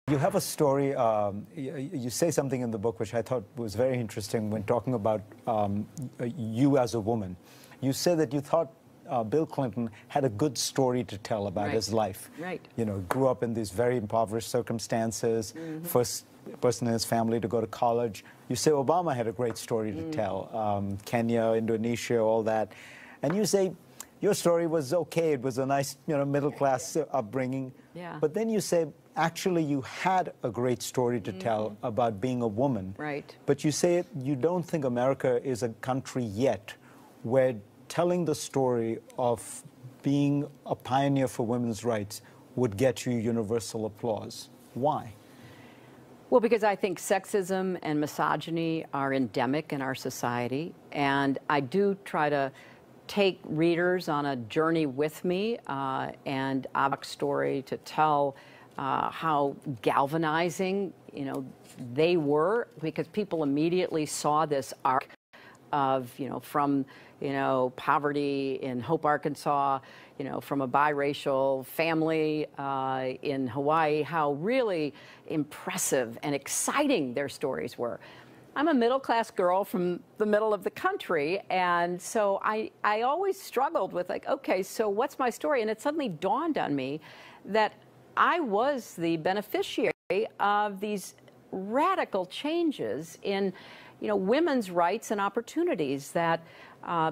You have a story, you say something in the book which I thought was very interesting when talking about you as a woman. You say that you thought Bill Clinton had a good story to tell about his life. Right. You know, grew up in these very impoverished circumstances, first person in his family to go to college. You say Obama had a great story to tell, Kenya, Indonesia, all that. And you say your story was okay, it was a nice, you know, middle-class upbringing. Yeah. But then you say, actually, you had a great story to tell about being a woman. Right. But you say you don't think America is a country yet where telling the story of being a pioneer for women's rights would get you universal applause. Why? Well, because I think sexism and misogyny are endemic in our society, and I do try to take readers on a journey with me, and I have a story to tell how galvanizing, you know, they were, because people immediately saw this arc of, you know, from, you know, poverty in Hope, Arkansas, you know, from a biracial family in Hawaii, how really impressive and exciting their stories were. I'm a middle-class girl from the middle of the country, and so I always struggled with, like, okay, so what's my story? And it suddenly dawned on me that I was the beneficiary of these radical changes in, you know, women's rights and opportunities that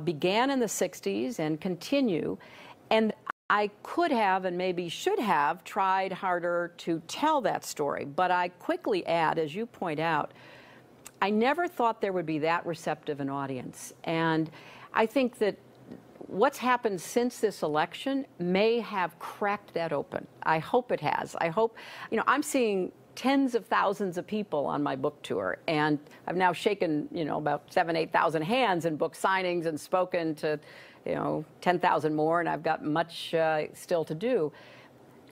began in the 60s and continue. And I could have and maybe should have tried harder to tell that story. But I quickly add, as you point out, I never thought there would be that receptive an audience. And I think that what's happened since this election may have cracked that open. I hope it has. I hope, you know, I'm seeing tens of thousands of people on my book tour, and I've now shaken, you know, about 7,000 to 8,000 hands in book signings and spoken to, you know, 10,000 more, and I've got much still to do.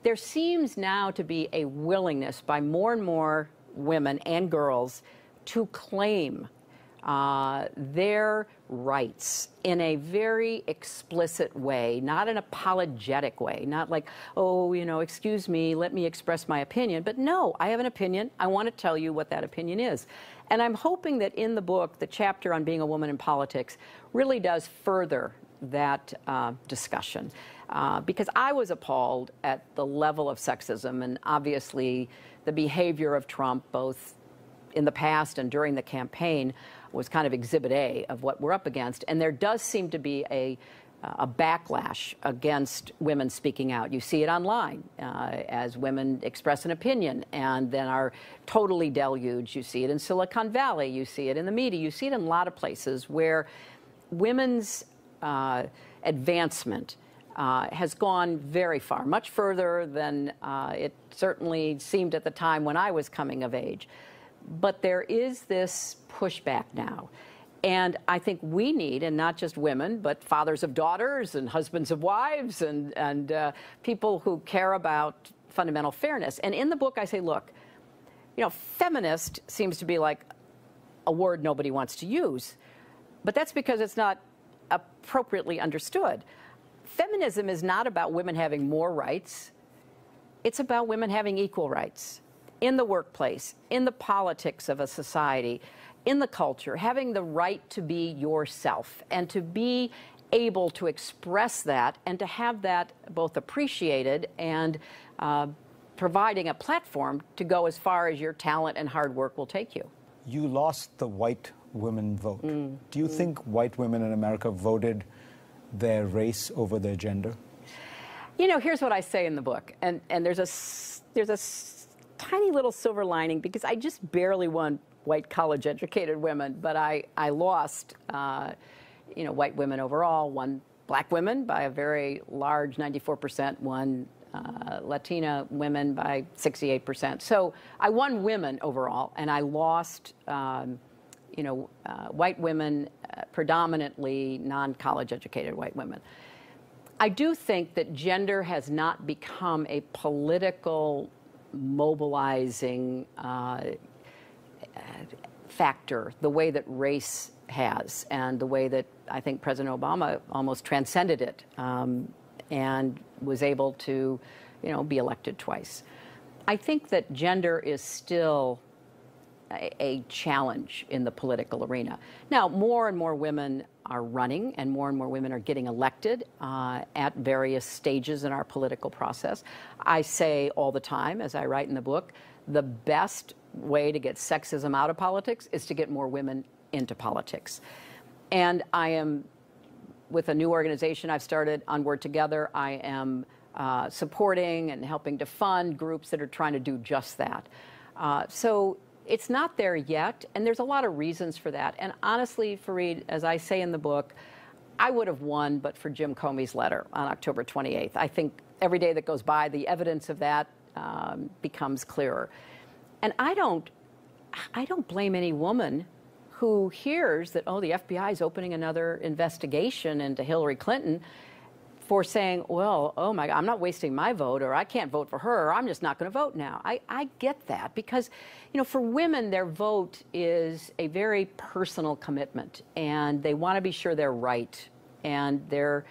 There seems now to be a willingness by more and more women and girls to claim their rights in a very explicit way, not an apologetic way, not like, oh, you know, excuse me, let me express my opinion. But no, I have an opinion. I want to tell you what that opinion is. And I'm hoping that in the book, the chapter on being a woman in politics really does further that discussion. Because I was appalled at the level of sexism and obviously the behavior of Trump, both in the past and during the campaign, was kind of exhibit A of what we're up against. And there does seem to be a backlash against women speaking out. You see it online as women express an opinion and then are totally deluged. You see it in Silicon Valley. You see it in the media. You see it in a lot of places where women's advancement has gone very far, much further than it certainly seemed at the time when I was coming of age. But there is this pushback now. And I think we need, and not just women, but fathers of daughters and husbands of wives and people who care about fundamental fairness. And in the book, I say, look, you know, feminist seems to be like a word nobody wants to use. But that's because it's not appropriately understood. Feminism is not about women having more rights. It's about women having equal rights in the workplace, in the politics of a society, in the culture, having the right to be yourself and to be able to express that and to have that both appreciated and providing a platform to go as far as your talent and hard work will take you. You lost the white women vote. Do you think white women in America voted their race over their gender? You know, here's what I say in the book, and there's a tiny little silver lining, because I just barely won white college-educated women, but I lost, you know, white women overall, won black women by a very large 94%, won Latina women by 68%. So I won women overall, and I lost, you know, white women, predominantly non-college-educated white women. I do think that gender has not become a political mobilizing factor the way that race has, and the way that I think President Obama almost transcended it and was able to, you know, be elected twice. I think that gender is still a challenge in the political arena. Now, more and more women are running, and more women are getting elected at various stages in our political process. I say all the time, as I write in the book, the best way to get sexism out of politics is to get more women into politics. And I am, with a new organization I've started, Onward Together, I am supporting and helping to fund groups that are trying to do just that. So it's not there yet, and there's a lot of reasons for that. And honestly, Fareed, as I say in the book, I would have won but for Jim Comey's letter on October 28th. I think every day that goes by, the evidence of that becomes clearer. And I don't blame any woman who hears that, oh, the FBI is opening another investigation into Hillary Clinton, for saying, well, oh my God, I'm not wasting my vote, or I can't vote for her, or I'm just not going to vote now. I get that, because, you know, for women, their vote is a very personal commitment, and they want to be sure they're right. And there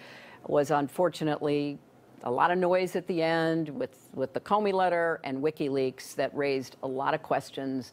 was, unfortunately, a lot of noise at the end with the Comey letter and WikiLeaks that raised a lot of questions